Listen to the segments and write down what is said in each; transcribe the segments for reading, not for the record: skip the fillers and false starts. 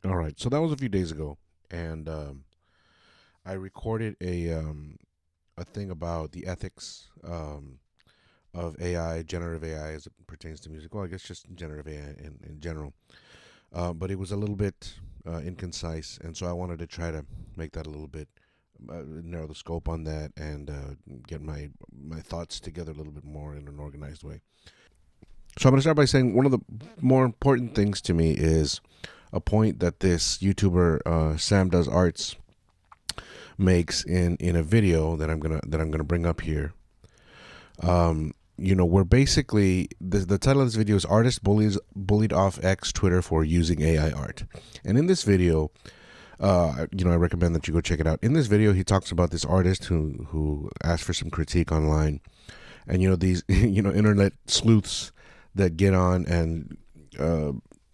All right, so that was a few days ago, and I recorded a thing about the ethics of AI, generative AI, as it pertains to music. Well, I guess just generative AI in general. But it was a little bit inconcise, and so I wanted to try to make that a little bit narrow the scope on that and get my thoughts together a little bit more in an organized way. So I'm going to start by saying one of the more important things to me is a point that this YouTuber Sam Does Arts makes in a video that I'm gonna bring up here. Where basically the title of this video is "Artist Bullied Off X Twitter for Using AI Art," and in this video, I recommend that you go check it out. In this video, he talks about this artist who asked for some critique online, and these internet sleuths that get on and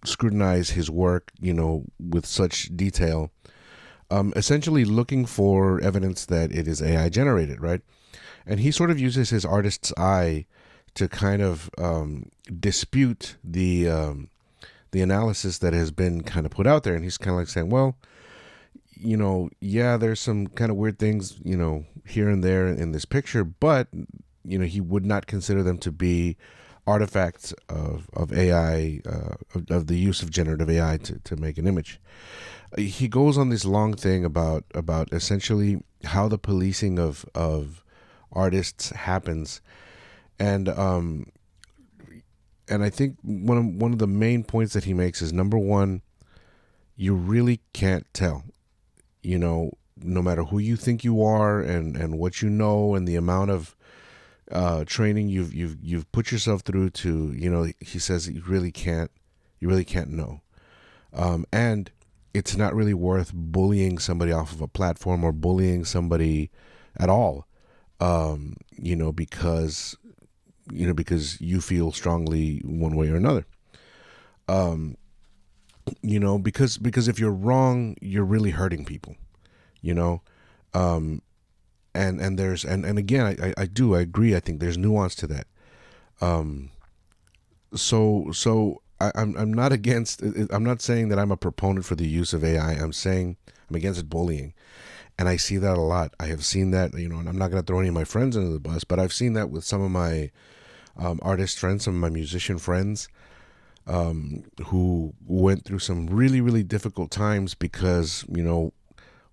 scrutinize his work, with such detail, essentially looking for evidence that it is AI generated, right? And he sort of uses his artist's eye to kind of dispute the analysis that has been kind of put out there. And he's kind of like saying, well, yeah, there's some kind of weird things, here and there in this picture, but he would not consider them to be artifacts of AI, of the use of generative AI to make an image. He goes on this long thing about essentially how the policing of artists happens, and I think one of the main points that he makes is, number one, you really can't tell, no matter who you think you are and what you know and the amount of training you've put yourself through to, he says you really can't know, and it's not really worth bullying somebody off of a platform or bullying somebody at all, because you feel strongly one way or another, because if you're wrong, you're really hurting people, and there's and again, I agree. I think there's nuance to that. I'm not against. I'm not saying that I'm a proponent for the use of AI. I'm saying I'm against bullying, and I see that a lot. I have seen that, and I'm not going to throw any of my friends under the bus, but I've seen that with some of my artist friends, some of my musician friends, who went through some really, really difficult times because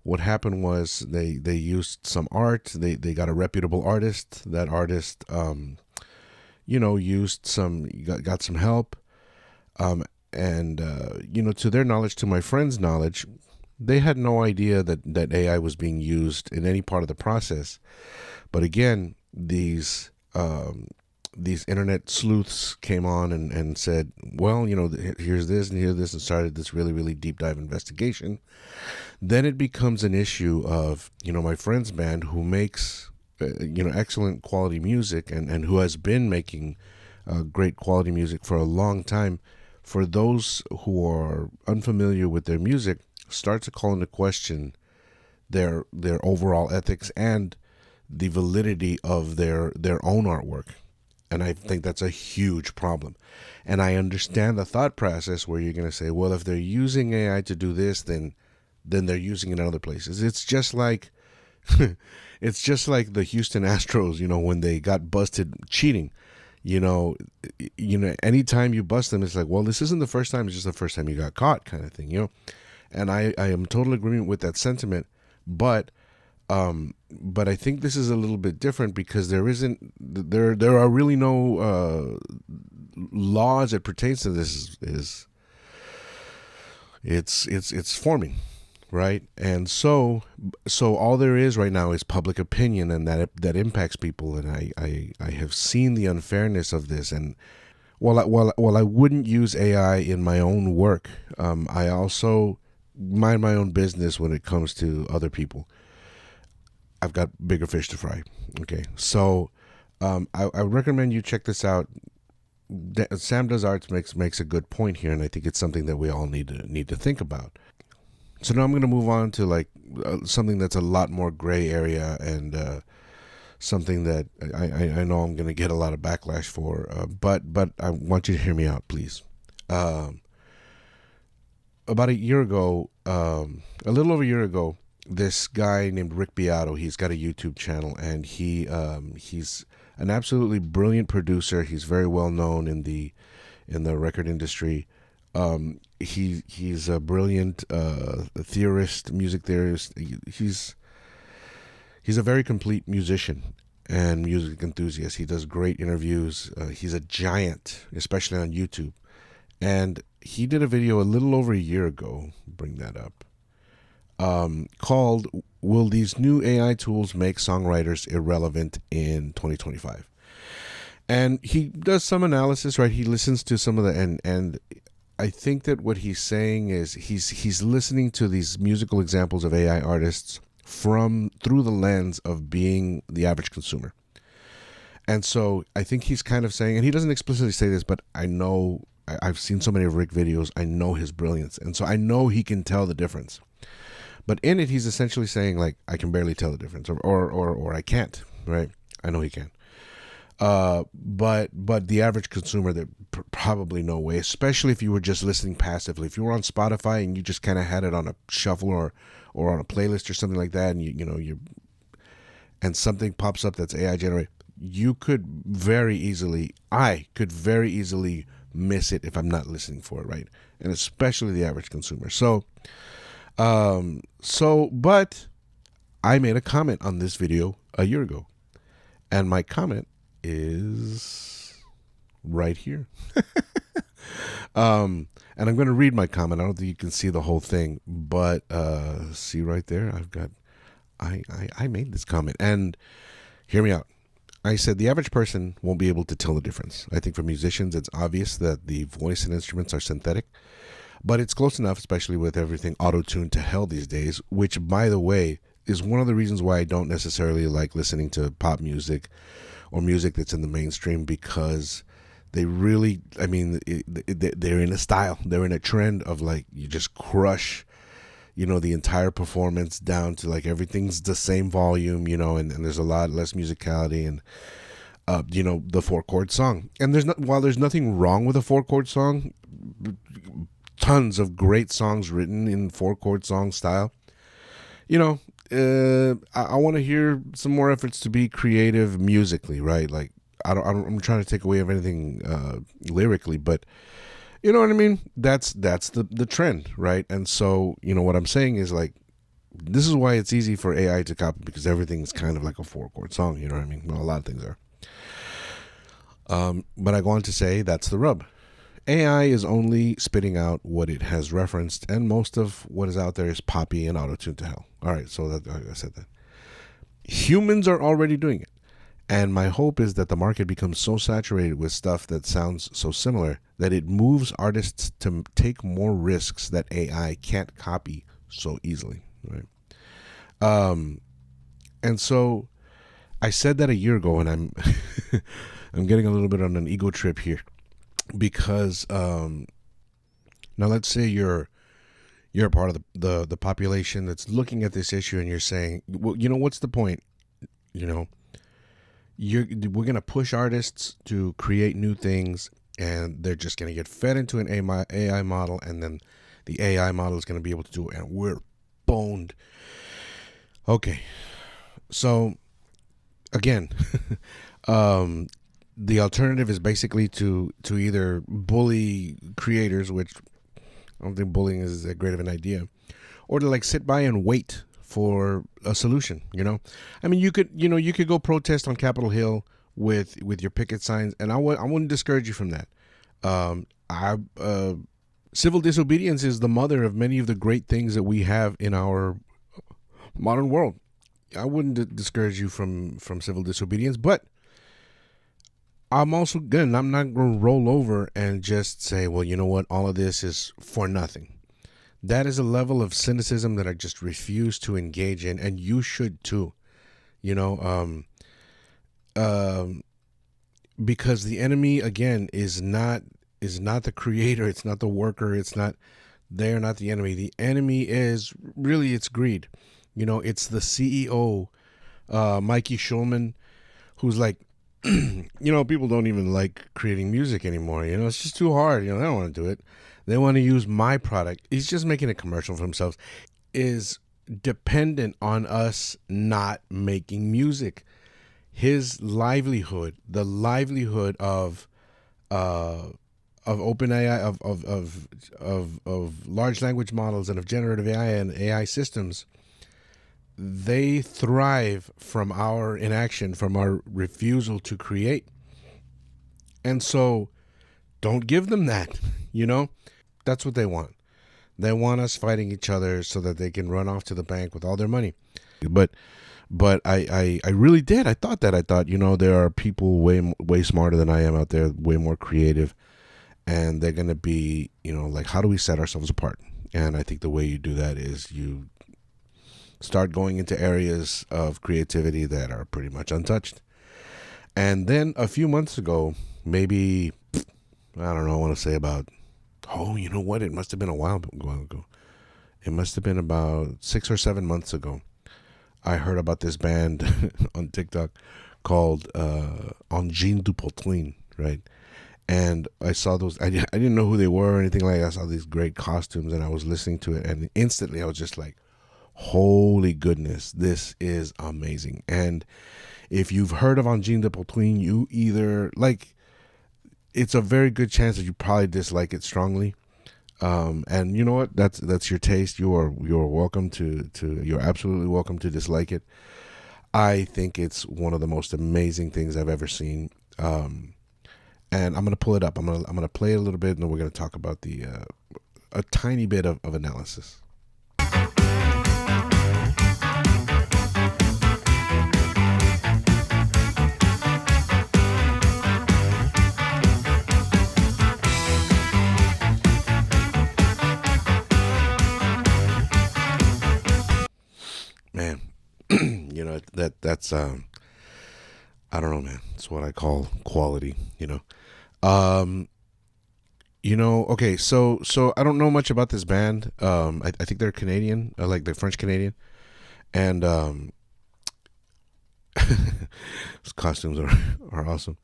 what happened was they used some art. They got a reputable artist. That artist, used got some help. And to their knowledge, to my friends' knowledge, they had no idea that AI was being used in any part of the process. But again, these internet sleuths came on and said, well, here's this and here's this, and started this really, really deep dive investigation. Then it becomes an issue of, my friend's band, who makes, excellent quality music and who has been making great quality music for a long time. For those who are unfamiliar with their music, start to call into question their overall ethics and the validity of their own artwork. And I think that's a huge problem. And I understand the thought process where you're going to say, well, if they're using AI to do this, then they're using it in other places. It's just like it's just like the Houston Astros, when they got busted cheating. Anytime you bust them, it's like, well, this isn't the first time, it's just the first time you got caught, kind of thing, And I am total agreement with that sentiment, but I think this is a little bit different because there are really no laws that pertains to this. It's forming, right? And so all there is right now is public opinion, and that impacts people. And I have seen the unfairness of this. And while I wouldn't use AI in my own work, I also mind my own business when it comes to other people. I've got bigger fish to fry. Okay, so I recommend you check this out. Sam Does Arts makes a good point here, and I think it's something that we all need to think about. So now I'm going to move on to something that's a lot more gray area, and something that I know I'm going to get a lot of backlash for. But I want you to hear me out, please. about a year ago, a little over a year ago, this guy named Rick Beato, he's got a YouTube channel, and he's an absolutely brilliant producer. He's very well known in the record industry. He's a brilliant theorist, music theorist. He's a very complete musician and music enthusiast. He does great interviews. He's a giant, especially on YouTube. And he did a video a little over a year ago, bring that up, called "Will These New AI Tools Make Songwriters Irrelevant in 2025?" And he does some analysis, right? He listens to some of the, and I think that what he's saying is he's listening to these musical examples of AI artists through the lens of being the average consumer. And so I think he's kind of saying, and he doesn't explicitly say this, but I know, I've seen so many of Rick videos, I know his brilliance. And so I know he can tell the difference. But in it, he's essentially saying, like, I can barely tell the difference, or I can't, right? I know he can. But the average consumer, that probably no way, especially if you were just listening passively. If you were on Spotify and you just kind of had it on a shuffle or on a playlist or something like that, and you and something pops up that's AI generated, I could very easily miss it if I'm not listening for it, right? And especially the average consumer. But I made a comment on this video a year ago, and my comment is right here. And I'm going to read my comment. I don't think you can see the whole thing, but see right there, I made this comment, and hear me out. I said the average person won't be able to tell the difference. I think for musicians, it's obvious that the voice and instruments are synthetic, but it's close enough, especially with everything auto-tuned to hell these days, which, by the way, is one of the reasons why I don't necessarily like listening to pop music or music that's in the mainstream, because they really, I mean, they're in a style. They're in a trend of, like, you just crush, the entire performance down to, like, everything's the same volume, and there's a lot less musicality and, the 4-chord song. And while there's nothing wrong with a 4-chord song, tons of great songs written in 4-chord song style, I want to hear some more efforts to be creative musically, right? Like, I'm trying to take away of anything lyrically, but you know what I mean? That's the trend, right? And so, what I'm saying is, like, this is why it's easy for AI to copy, because everything is kind of like a 4-chord song, you know what I mean? Well, a lot of things are. But I go on to say that's the rub. AI is only spitting out what it has referenced, and most of what is out there is poppy and auto-tuned to hell. All right, so I said that. Humans are already doing it. And my hope is that the market becomes so saturated with stuff that sounds so similar that it moves artists to take more risks that AI can't copy so easily, right? And so I said that a year ago, and I'm I'm getting a little bit on an ego trip here, because now let's say you're a part of the population that's looking at this issue, and you're saying, well, what's the point? We're going to push artists to create new things, and they're just going to get fed into an AI model, and then the AI model is going to be able to do it, and we're boned. Okay, so again, the alternative is basically to either bully creators, which I don't think bullying is that great of an idea, or to, like, sit by and wait for a solution. I mean, you could go protest on Capitol Hill with your picket signs, and I wouldn't discourage you from that. Civil disobedience is the mother of many of the great things that we have in our modern world. I wouldn't discourage you from civil disobedience, but I'm not going to roll over and just say, well, you know what, all of this is for nothing. That is a level of cynicism that I just refuse to engage in, and you should too. Because the enemy, again, is not the creator, it's not the worker, they're not the enemy. The enemy is really, it's greed. It's the CEO, Mikey Schulman, who's like, people don't even like creating music anymore. It's just too hard. They don't want to do it. They want to use my product. He's just making a commercial for himself. Is dependent on us not making music. His livelihood, the livelihood of OpenAI, of large language models and of generative AI and AI systems, they thrive from our inaction, from our refusal to create. And so don't give them that, you know? That's what they want. They want us fighting each other so that they can run off to the bank with all their money. But I really did. I thought, there are people way smarter than I am out there, way more creative, and they're going to be, like, how do we set ourselves apart? And I think the way you do that is you start going into areas of creativity that are pretty much untouched. And then a few months ago, maybe, I don't know, I want to say about, you know what? It must have been a while ago. It must have been about 6 or 7 months ago. I heard about this band on TikTok called Engine du Poitrine, right? And I saw those. I didn't know who they were or anything like that. I saw these great costumes, and I was listening to it, and instantly I was just like, holy goodness, this is amazing. And if you've heard of Engine du Poitrine, you either, like, it's a very good chance that you probably dislike it strongly. And you know what? That's your taste. You're welcome to you're absolutely welcome to dislike it. I think it's one of the most amazing things I've ever seen. And I'm gonna pull it up. I'm gonna play it a little bit, and then we're gonna talk about a tiny bit of analysis. Man, that's I don't know, man. It's what I call quality, Okay, so I don't know much about this band. I think they're Canadian, like they're French Canadian, and his costumes are awesome.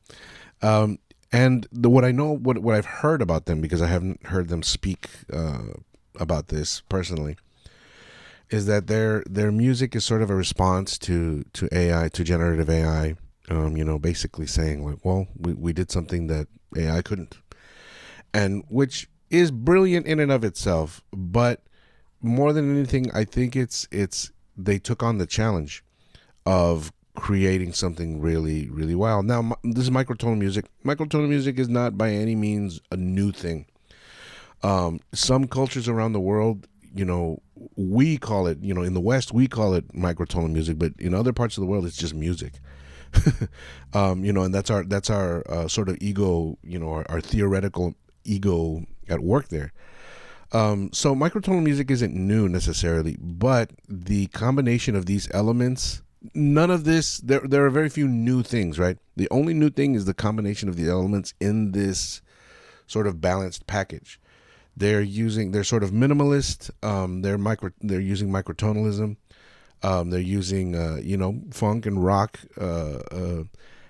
And what I know, what I've heard about them, because I haven't heard them speak about this personally, is that their music is sort of a response to AI, to generative AI. Basically saying, like, well, we did something that AI couldn't, and which is brilliant in and of itself. But more than anything, I think it's they took on the challenge of creating something really, really wild. Now, this is microtonal music. Microtonal music is not by any means a new thing. Some cultures around the world, we call it, in the West, we call it microtonal music, but in other parts of the world, it's just music. And that's our sort of ego, our theoretical ego at work there. So microtonal music isn't new necessarily, but the combination of these elements, none of this, there are very few new things, right? The only new thing is the combination of the elements in this sort of balanced package. They're sort of minimalist. They're using microtonalism. They're using funk and rock,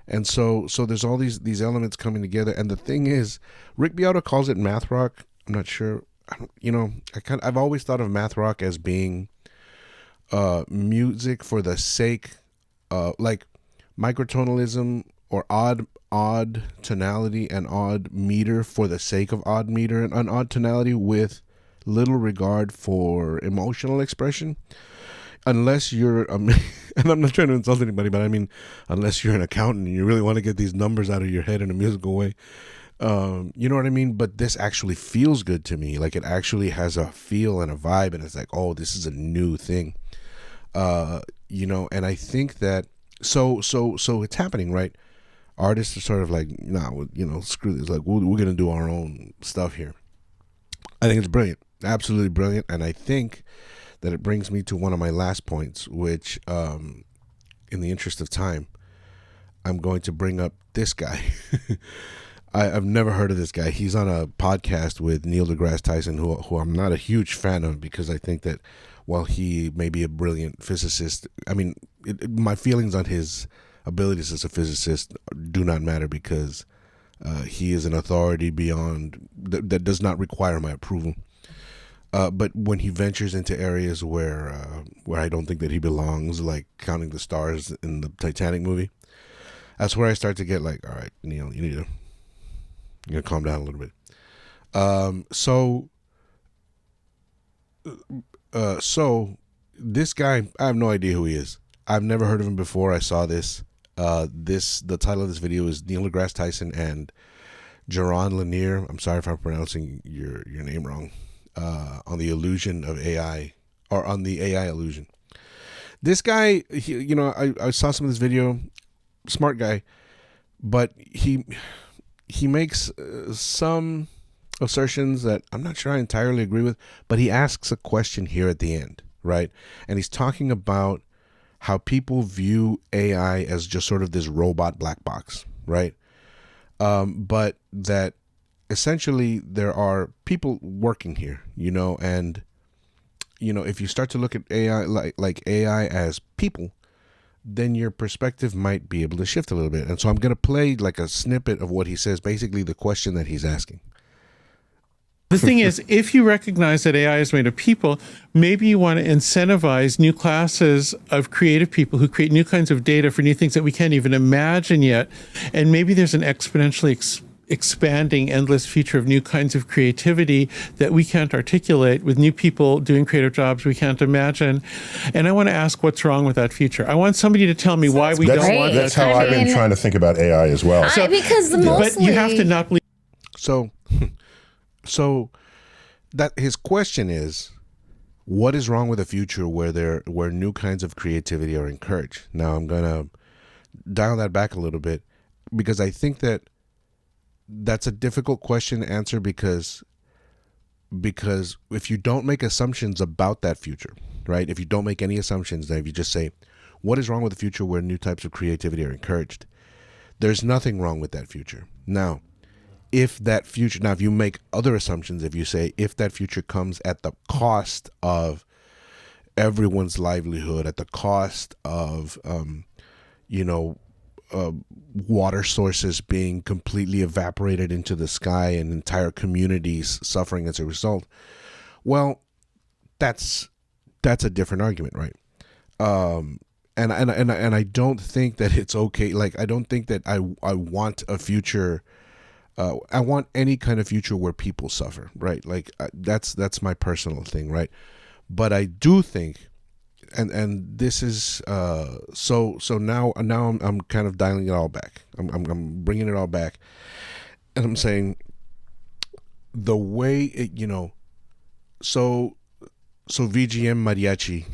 and so there's all these elements coming together. And the thing is, Rick Beato calls it math rock. I'm not sure. I've always thought of math rock as being music for the sake of, like, microtonalism or odd tonality and odd meter for the sake of odd meter and odd tonality, with little regard for emotional expression. Unless you're, and I'm not trying to insult anybody, but I mean, unless you're an accountant and you really want to get these numbers out of your head in a musical way, you know what I mean? But this actually feels good to me. Like, it actually has a feel and a vibe, and it's like, oh, this is a new thing, and I think that, so it's happening, right? Artists are sort of like, nah, screw this. Like, we're going to do our own stuff here. I think it's brilliant. Absolutely brilliant. And I think that it brings me to one of my last points, which, in the interest of time, I'm going to bring up this guy. I've never heard of this guy. He's on a podcast with Neil deGrasse Tyson, who I'm not a huge fan of, because I think that while he may be a brilliant physicist, I mean, my feelings on his abilities as a physicist do not matter, because He is an authority beyond that does not require my approval. But when he ventures into areas where I don't think that he belongs, like counting the stars in the Titanic movie, that's where I start to get like, all right, Neil, you need to calm down a little bit. So this guy, I have no idea who he is. I've never heard of him before I saw this. The title of this video is Neil deGrasse Tyson and Jaron Lanier. I'm sorry if I'm pronouncing your name wrong. On the illusion of AI, or on the AI illusion. This guy, I saw some of this video. Smart guy, but he makes some assertions that I'm not sure I entirely agree with. But he asks a question here at the end, right? And he's talking about how people view AI as just sort of this robot black box, right? But that essentially there are people working here, and if you start to look at AI like AI as people, then your perspective might be able to shift a little bit. And so I'm going to play like a snippet of what he says, basically the question that he's asking. The thing is, if you recognize that AI is made of people, maybe you want to incentivize new classes of creative people who create new kinds of data for new things that we can't even imagine yet. And maybe there's an exponentially expanding endless future of new kinds of creativity that we can't articulate, with new people doing creative jobs we can't imagine. And I want to ask what's wrong with that future. I want somebody to tell me why we don't want that. That's how I've been trying to think about AI as well. Because mostly... But you have to not believe. So that his question is, what is wrong with a future where new kinds of creativity are encouraged? Now I'm gonna dial that back a little bit, because I think that's a difficult question to answer, because if you don't make assumptions about that future, right? If you don't make any assumptions, then if you just say, what is wrong with a future where new types of creativity are encouraged? There's nothing wrong with that future. Now, if you make other assumptions, if you say, if that future comes at the cost of everyone's livelihood, at the cost of, water sources being completely evaporated into the sky and entire communities suffering as a result, well, that's a different argument, right? And I don't think that it's okay. Like, I don't think that I want a future. I want any kind of future where people suffer, right? Like, that's my personal thing, right? But I do think, and this is so now I'm kind of dialing it all back. I'm bringing it all back, and I'm saying the way it, so VGM Mariachi,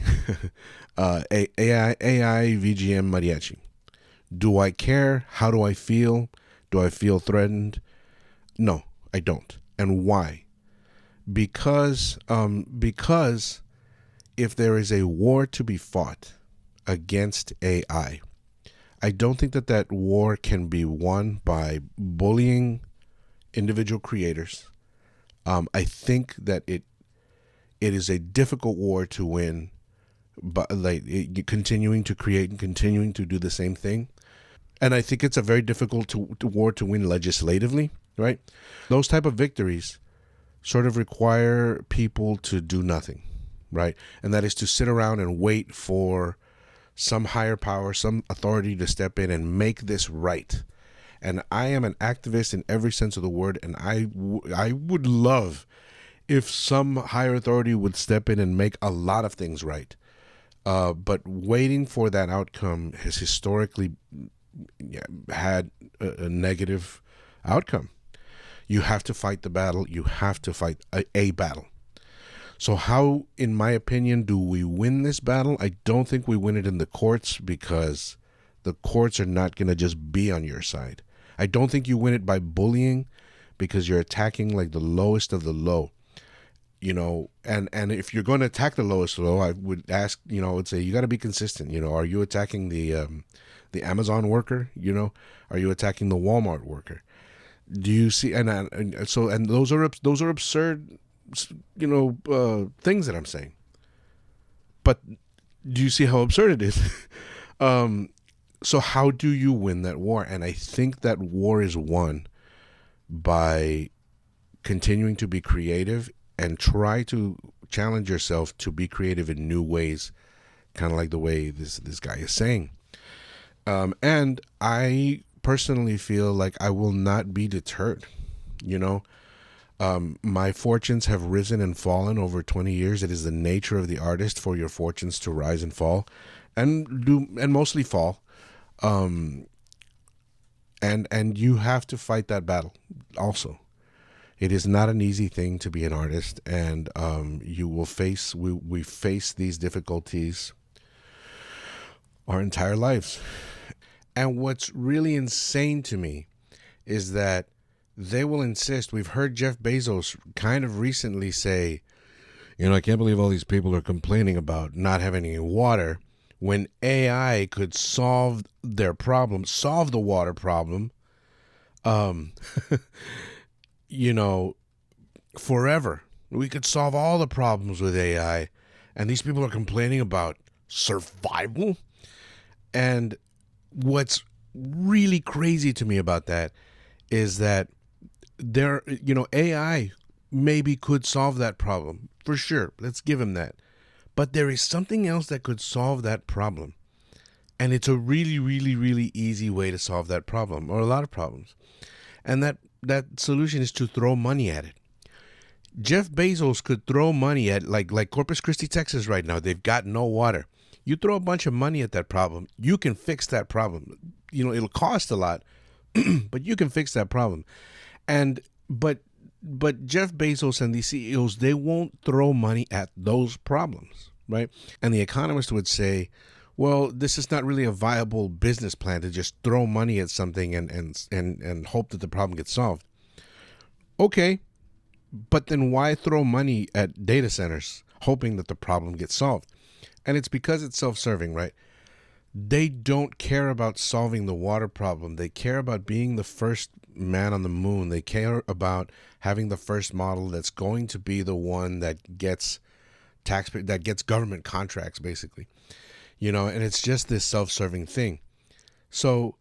AI VGM Mariachi. Do I care? How do I feel? Do I feel threatened? No, I don't. And why? Because if there is a war to be fought against AI, I don't think that war can be won by bullying individual creators. I think that it is a difficult war to win, but continuing to create and continuing to do the same thing. And I think it's a very difficult war to win legislatively, right? Those type of victories sort of require people to do nothing, right? And that is to sit around and wait for some higher power, some authority to step in and make this right. And I am an activist in every sense of the word, and I would love if some higher authority would step in and make a lot of things right. But waiting for that outcome has historically had a negative outcome. You have to fight the battle. You have to fight a battle. So how, in my opinion, do we win this battle? I don't think we win it in the courts, because the courts are not going to just be on your side. I don't think you win it by bullying, because you're attacking like the lowest of the low. And if you're going to attack the lowest low, I would ask, I would say, you got to be consistent. Are you attacking the Amazon worker? Are you attacking the Walmart worker? Do you see? And those are absurd, things that I'm saying. But do you see how absurd it is? So how do you win that war? And I think that war is won by continuing to be creative and try to challenge yourself to be creative in new ways, kind of like the way this guy is saying. And I personally feel like I will not be deterred. You know, my fortunes have risen and fallen over 20 years. It is the nature of the artist for your fortunes to rise and fall, and mostly fall. And you have to fight that battle also. It is not an easy thing to be an artist, and you will face, we face these difficulties our entire lives. And what's really insane to me is that they will insist. We've heard Jeff Bezos kind of recently say, you know, I can't believe all these people are complaining about not having any water when AI could solve their problem, solve the water problem, you know, forever. We could solve all the problems with AI, and these people are complaining about survival. And what's really crazy to me about that is that there, you know, AI maybe could solve that problem for sure. Let's give him that. But there is something else that could solve that problem. And it's a really, really, really easy way to solve that problem, or a lot of problems. And that solution is to throw money at it. Jeff Bezos could throw money at like Corpus Christi, Texas right now. They've got no water. You throw a bunch of money at that problem, you can fix that problem. You know, it'll cost a lot, but you can fix that problem. And but Jeff Bezos and these CEOs, they won't throw money at those problems, right? And the economist would say, well, this is not really a viable business plan to just throw money at something and hope that the problem gets solved. Okay, but then why throw money at data centers hoping that the problem gets solved? And it's because it's self-serving, right? They don't care about solving the water problem. They care about being the first man on the moon. They care about having the first model that's going to be the one that gets government contracts, basically. You know, and it's just this self-serving thing. So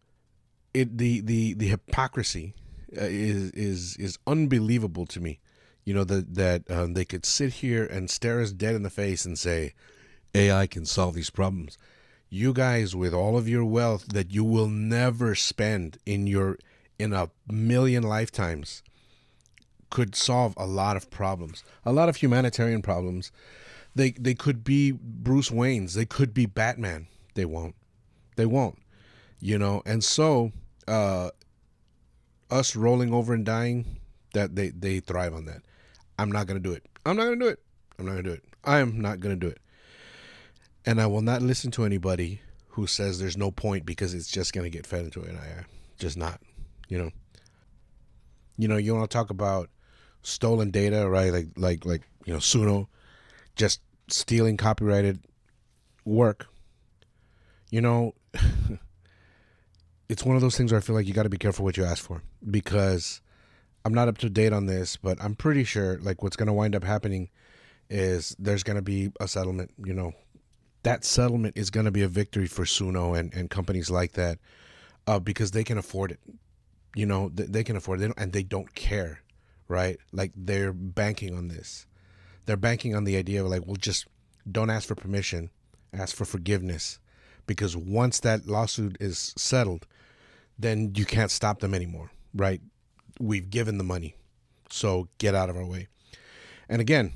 the hypocrisy is unbelievable to me. You know, that they could sit here and stare us dead in the face and say, AI can solve these problems. You guys, with all of your wealth that you will never spend in a million lifetimes, could solve a lot of problems, a lot of humanitarian problems. They could be Bruce Wayne's. They could be Batman. They won't. You know, and so us rolling over and dying, that they thrive on that. I'm not going to do it. I am not going to do it. And I will not listen to anybody who says there's no point because it's just going to get fed into it. Just not, you know. You know, you want to talk about stolen data, right? Like you know, Suno just stealing copyrighted work. You know, it's one of those things where I feel like you got to be careful what you ask for, because I'm not up to date on this, but I'm pretty sure like what's going to wind up happening is there's going to be a settlement. You know, that settlement is going to be a victory for Suno and companies like that, because they can afford it. You know, they can afford it, and they don't care, right? Like, they're banking on this. They're banking on the idea of like, well, just don't ask for permission, ask for forgiveness, because once that lawsuit is settled, then you can't stop them anymore, right? We've given the money, so get out of our way. And again,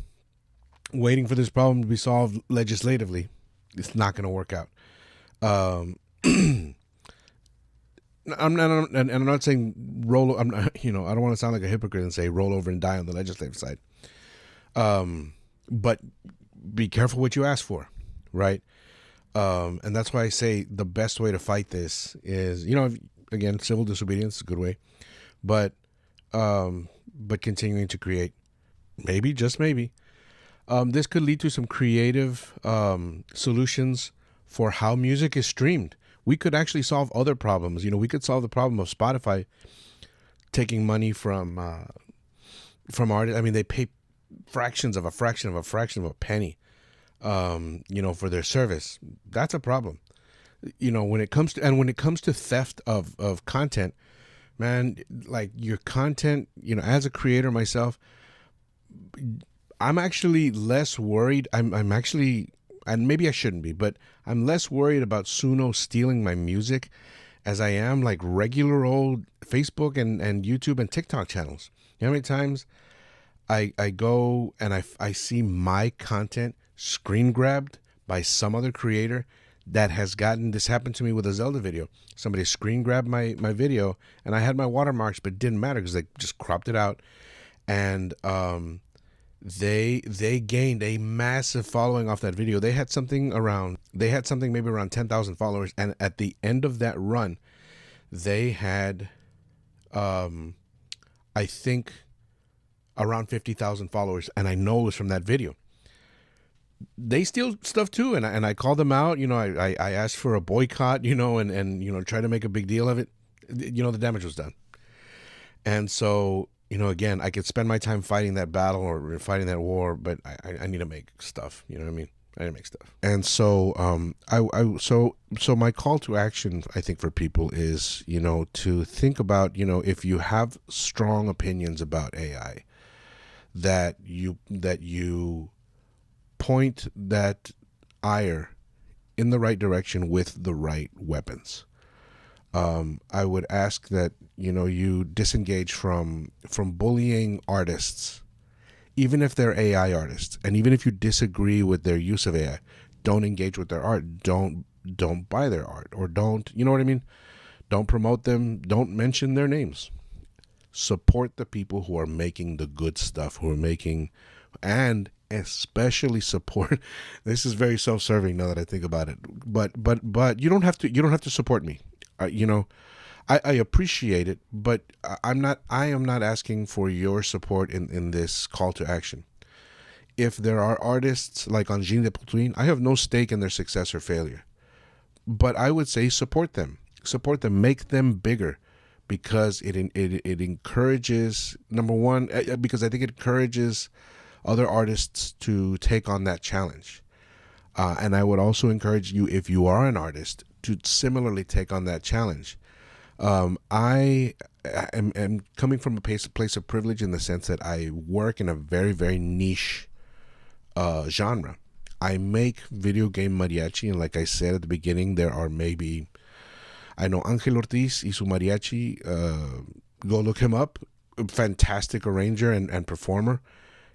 waiting for this problem to be solved legislatively, it's not going to work out. I'm not saying roll. I'm not, you know, I don't want to sound like a hypocrite and say roll over and die on the legislative side. But be careful what you ask for, right? And that's why I say the best way to fight this is, you know, again, civil disobedience is a good way, but continuing to create, maybe, just maybe, this could lead to some creative solutions for how music is streamed. We could actually solve other problems. You know, we could solve the problem of Spotify taking money from artists. I mean, they pay fractions of a fraction of a penny, you know, for their service. That's a problem. You know, when it comes to theft of content, man, like your content, as a creator myself, I'm actually less worried. I'm actually, and maybe I shouldn't be, but I'm less worried about Suno stealing my music as I am like regular old Facebook and YouTube and TikTok channels. You know how many times I go and I see my content screen grabbed by some other creator that has gotten, this happened to me with a Zelda video. Somebody screen grabbed my video and I had my watermarks, but it didn't matter because they just cropped it out. And they gained a massive following off that video. They had something maybe around 10,000 followers. And at the end of that run, they had, I think, around 50,000 followers. And I know it was from that video. They steal stuff too. And I called them out. I asked for a boycott, and try to make a big deal of it. The damage was done. And so, again, I could spend my time fighting that battle or fighting that war, but I need to make stuff. You know what I mean? I need to make stuff. And so, so my call to action, I think, for people is, to think about, if you have strong opinions about AI, that you point that ire in the right direction with the right weapons. I would ask that you disengage from bullying artists, even if they're AI artists, and even if you disagree with their use of AI. Don't engage with their art. Don't buy their art, or don't, you know what I mean? Don't promote them. Don't mention their names. Support the people who are making the good stuff, who are making, and especially support. This is very self-serving now that I think about it. But you don't have to support me. I appreciate it, but I am not asking for your support in this call to action. If there are artists like Angine de Poutuin, I have no stake in their success or failure, but I would say support them, make them bigger, because it encourages, number one, because I think it encourages other artists to take on that challenge. And I would also encourage you, if you are an artist, to similarly take on that challenge. I am coming from a place of privilege in the sense that I work in a very, very niche genre. I make video game mariachi, and like I said at the beginning, there are maybe, I know Angel Ortiz y su mariachi, go look him up, fantastic arranger and performer.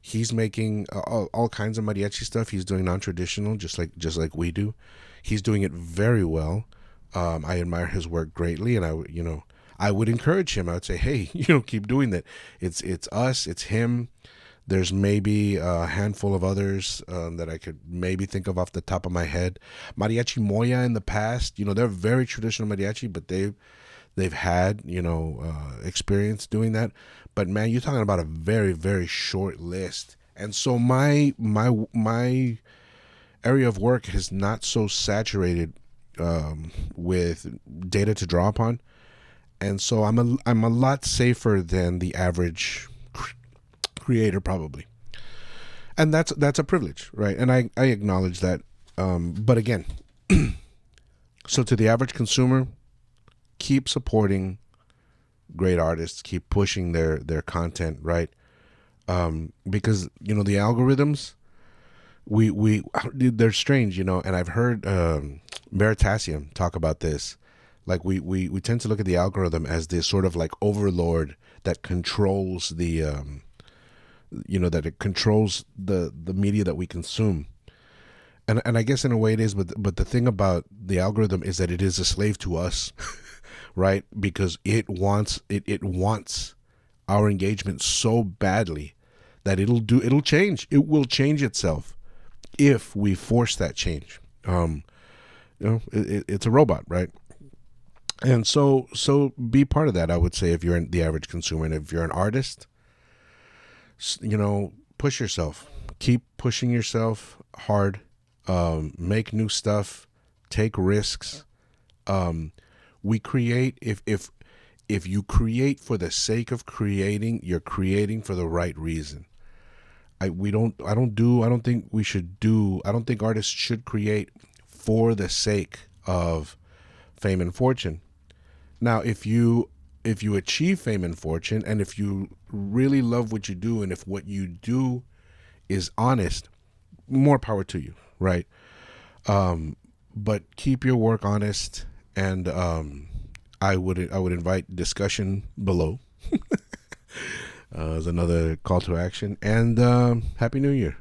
He's making all kinds of mariachi stuff. He's doing non-traditional, just like we do. He's doing it very well. I admire his work greatly, and I would encourage him. I would say, hey, keep doing that. It's us, it's him. There's maybe a handful of others that I could maybe think of off the top of my head. Mariachi Moya in the past, they're very traditional mariachi, but they've had experience doing that. But man, you're talking about a very, very short list. And so my area of work is not so saturated with data to draw upon, and so I'm a lot safer than the average creator probably, and that's a privilege, right? And I acknowledge that, but again, so to the average consumer, keep supporting great artists, keep pushing their content, right? Because the algorithms, they're strange, and I've heard Veritasium talk about this. Like we tend to look at the algorithm as this sort of like overlord that controls the that it controls the media that we consume, and I guess in a way it is, but the thing about the algorithm is that it is a slave to us. Right? Because it wants our engagement so badly that it'll change. It will change itself if we force that change. It's a robot, right? And so be part of that, I would say, if you're the average consumer. And if you're an artist, push yourself. Keep pushing yourself hard. Make new stuff. Take risks. We create, if you create for the sake of creating, you're creating for the right reason. I don't think artists should create for the sake of fame and fortune. Now, if you if you achieve fame and fortune, and if you really love what you do, and if what you do is honest, more power to you, right? But keep your work honest, and I would invite discussion below as another call to action. And Happy New Year.